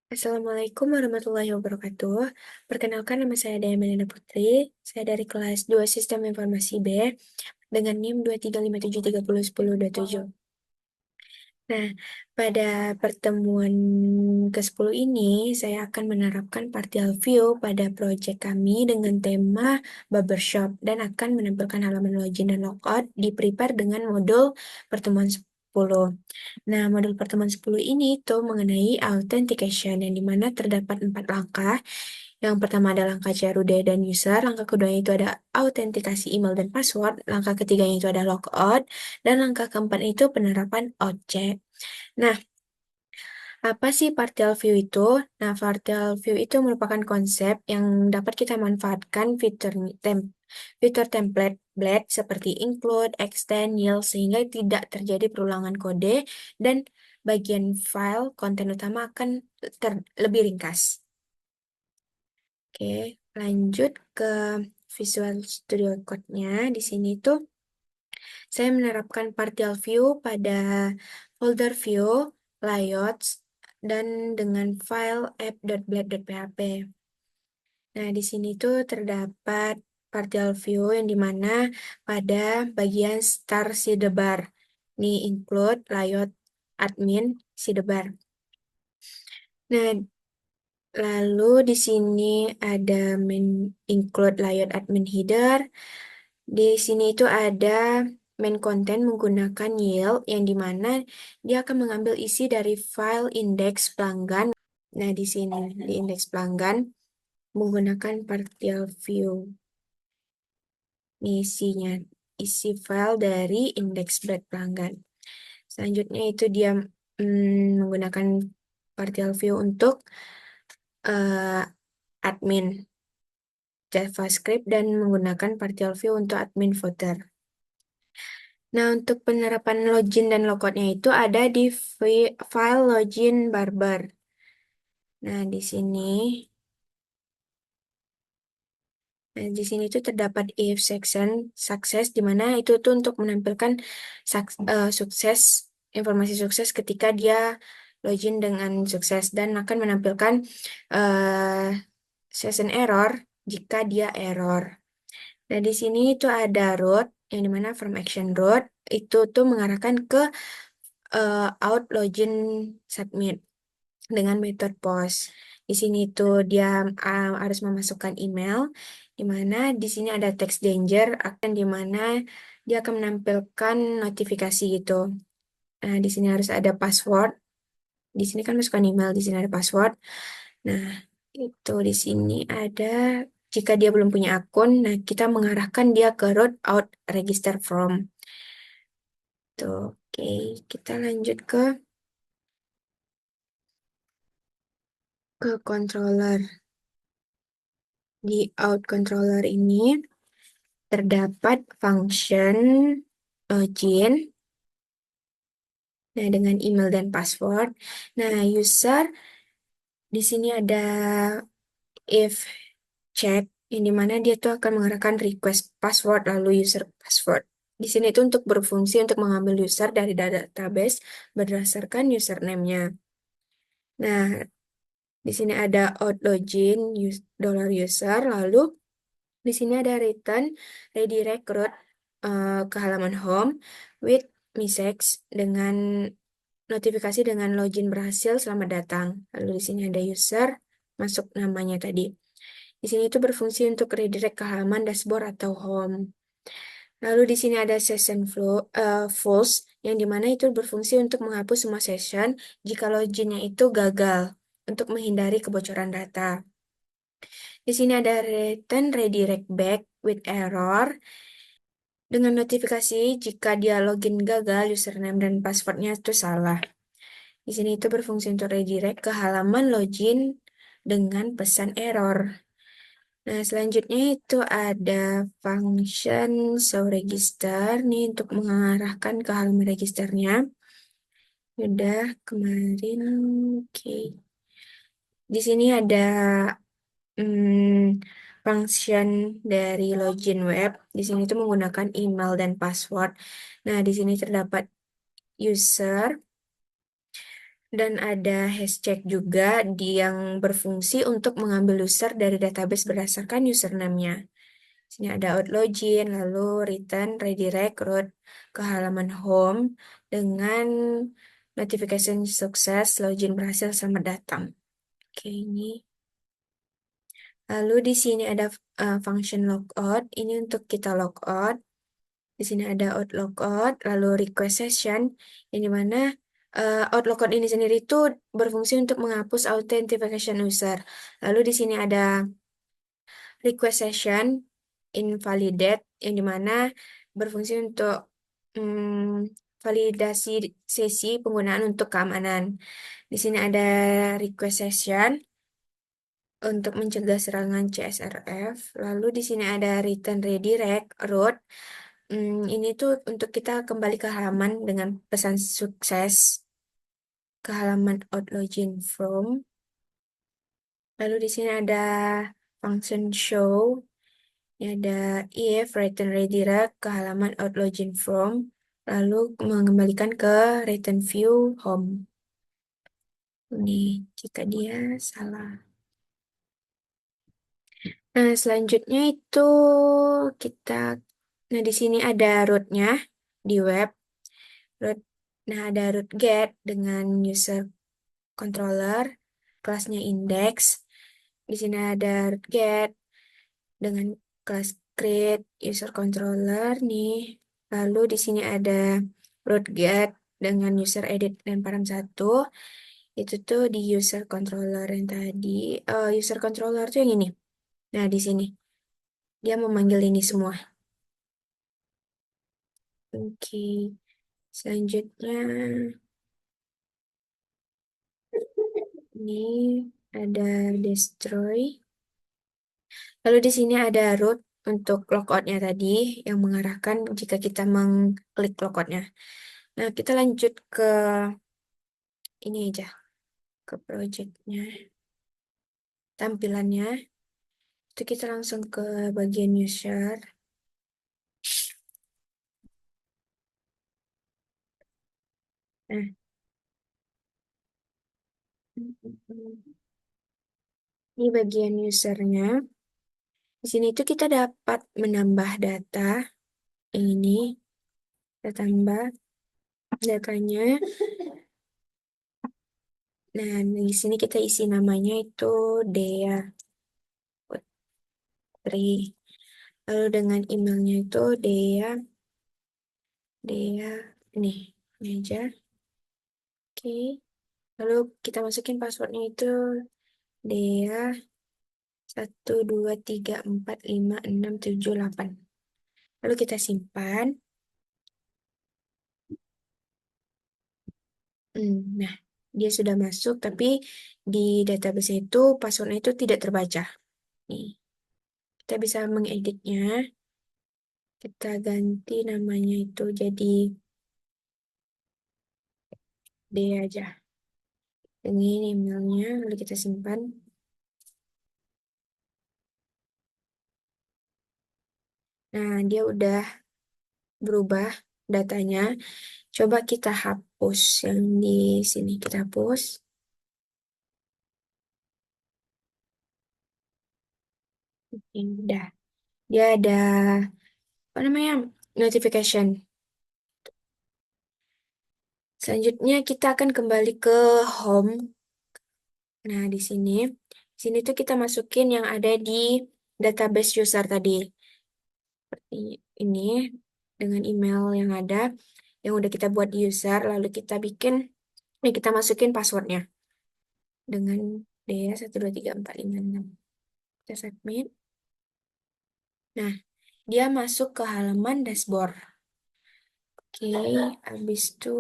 Assalamualaikum warahmatullahi wabarakatuh. Perkenalkan, nama saya Daya Melina Putri. Saya dari kelas 2 Sistem Informasi B dengan NIM 23573101027. Nah, pada pertemuan ke-10 ini, saya akan menerapkan partial view pada proyek kami dengan tema barbershop dan akan menampilkan halaman login dan logout di prepare dengan modul pertemuan 10. Nah, modul pertemuan 10 ini itu mengenai authentication, yang dimana terdapat 4 langkah. Yang pertama ada langkah CRUD dan user, langkah kedua itu ada autentikasi email dan password, langkah ketiganya itu ada logout, dan langkah keempat itu penerapan objek. Nah, apa sih partial view itu? Nah, partial view itu merupakan konsep yang dapat kita manfaatkan fitur template blade seperti include, extend, yield, sehingga tidak terjadi perulangan kode dan bagian file konten utama akan lebih ringkas. Oke, lanjut ke Visual Studio Code-nya. Di sini tuh saya menerapkan partial view pada folder view, layouts, dan dengan file app.blade.php. Nah, di sini tuh terdapat partial view yang dimana pada bagian start sidebar. Ini include layout admin sidebar. Nah, lalu di sini ada include layout admin header. Di sini itu ada main content menggunakan yield yang dimana dia akan mengambil isi dari file indeks pelanggan. Nah, di sini di indeks pelanggan menggunakan partial view. Isinya isi file dari indeks berat pelanggan. Selanjutnya itu dia menggunakan partial view untuk eh, admin JavaScript dan menggunakan partial view untuk admin footer. Nah, untuk penerapan login dan logoutnya itu ada di file login barber. Nah, di sini itu terdapat if section sukses, di mana itu tuh untuk menampilkan sukses, informasi sukses ketika dia login dengan sukses, dan akan menampilkan uh, session error jika dia error. Nah, di sini itu ada root, yang dimana from action root itu tuh mengarahkan ke out login submit dengan metode post. Di sini tuh dia harus memasukkan email, di mana di sini ada text danger, akan di mana dia akan menampilkan notifikasi gitu. Nah, di sini harus ada password. Di sini kan masukkan email, di sini ada password. Nah, itu di sini ada jika dia belum punya akun, nah kita mengarahkan dia ke root out register from. Tuh, oke, kita lanjut ke controller. Di out controller ini terdapat function login, nah dengan email dan password. Nah, user di sini ada if check, yang dimana dia tuh akan mengarahkan request password lalu user password. Di sini itu untuk berfungsi untuk mengambil user dari database berdasarkan username-nya. Nah, di sini ada out login $user, lalu di sini ada return redirect route ke halaman home with message dengan notifikasi dengan login berhasil, selamat datang. Lalu di sini ada user, masuk namanya tadi. Di sini itu berfungsi untuk redirect ke halaman dashboard atau home. Lalu di sini ada session false, yang dimana itu berfungsi untuk menghapus semua session jika loginnya itu gagal untuk menghindari kebocoran data. Di sini ada return redirect back with error dengan notifikasi jika dia login gagal, username dan passwordnya itu salah. Di sini itu berfungsi untuk redirect ke halaman login dengan pesan error. Nah, selanjutnya itu ada function show register nih untuk mengarahkan ke halaman registernya. Udah kemarin, oke. Di sini ada function dari login web. Di sini itu menggunakan email dan password. Nah, di sini terdapat user. Dan ada hashtag juga yang berfungsi untuk mengambil user dari database berdasarkan username-nya. Sini ada out login, lalu return, redirect, route ke halaman home dengan notification sukses, login berhasil, selamat datang. Oke, ini. Lalu di sini ada function logout, ini untuk kita logout. Di sini ada out logout, lalu request session, yang dimana out logout ini sendiri itu berfungsi untuk menghapus authentication user. Lalu di sini ada request session invalidate, yang dimana berfungsi untuk validasi sesi penggunaan untuk keamanan. Di sini ada request session untuk mencegah serangan CSRF. Lalu di sini ada return redirect route. Ini tuh untuk kita kembali ke halaman dengan pesan sukses ke halaman out login from. Lalu di sini ada function show. Ini ada if return redirect ke halaman out login from. Lalu mengembalikan ke return view home. Ini jika dia salah. Nah, selanjutnya itu kita, nah di sini ada root-nya di web. Root, nah ada root get dengan user controller, kelasnya index. Di sini ada root get dengan kelas create user controller nih. Lalu di sini ada root get dengan user edit dan param satu. Itu tuh di user controller yang tadi. User controller tuh yang ini. Nah, di sini. Dia memanggil ini semua. Oke. Selanjutnya, ini ada destroy. Lalu di sini ada root untuk logoutnya tadi yang mengarahkan jika kita mengklik logoutnya. Nah, kita lanjut ke ini aja, ke projectnya, tampilannya. Itu kita langsung ke bagian user. Nah, ini bagian usernya. Di sini itu kita dapat menambah data. Ini kita tambah datanya. Nah, di sini kita isi namanya itu Dea Putri. Lalu dengan emailnya itu Dea, ini aja. Oke. Lalu kita masukin passwordnya itu Dea 1234567 8. Lalu kita simpan. Nah, dia sudah masuk, tapi di database itu passwordnya itu tidak terbaca. Nih, kita bisa mengeditnya. Kita ganti namanya itu jadi D aja. Ini emailnya, lalu kita simpan. Nah, dia udah berubah datanya. Coba kita hapus yang di sini. Kita hapus. Ini udah. Dia ada, apa namanya, notification. Selanjutnya kita akan kembali ke home. Nah, di sini tuh kita masukin yang ada di database user tadi. Seperti ini dengan email yang ada, yang udah kita buat di user, lalu kita bikin, kita masukin passwordnya dengan Dea 1234566. Kita submit. Nah, dia masuk ke halaman dashboard. Oke, habis itu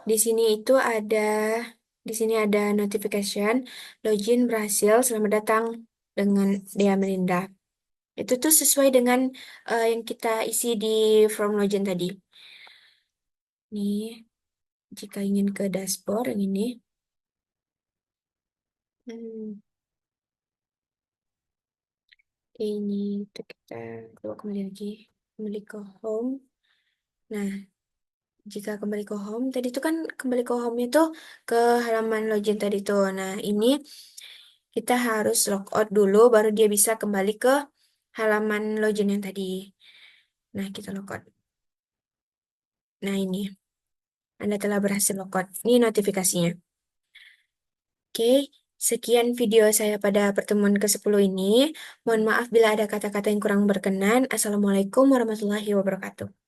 di sini itu ada di sini ada notification login berhasil, selamat datang dengan Dea Melinda. Itu tuh sesuai dengan yang kita isi di form login tadi. Nih, jika ingin ke dashboard yang ini. Hmm, ini itu kita coba kembali lagi, kembali ke home. Nah, Jika kembali ke home, tadi itu kan kembali ke home itu ke halaman login tadi tuh. Nah, ini kita harus logout dulu, baru dia bisa kembali ke halaman login yang tadi. Nah, kita logout. Nah, ini. Anda telah berhasil logout. Ini notifikasinya. Oke, sekian video saya pada pertemuan ke-10 ini. Mohon maaf bila ada kata-kata yang kurang berkenan. Assalamualaikum warahmatullahi wabarakatuh.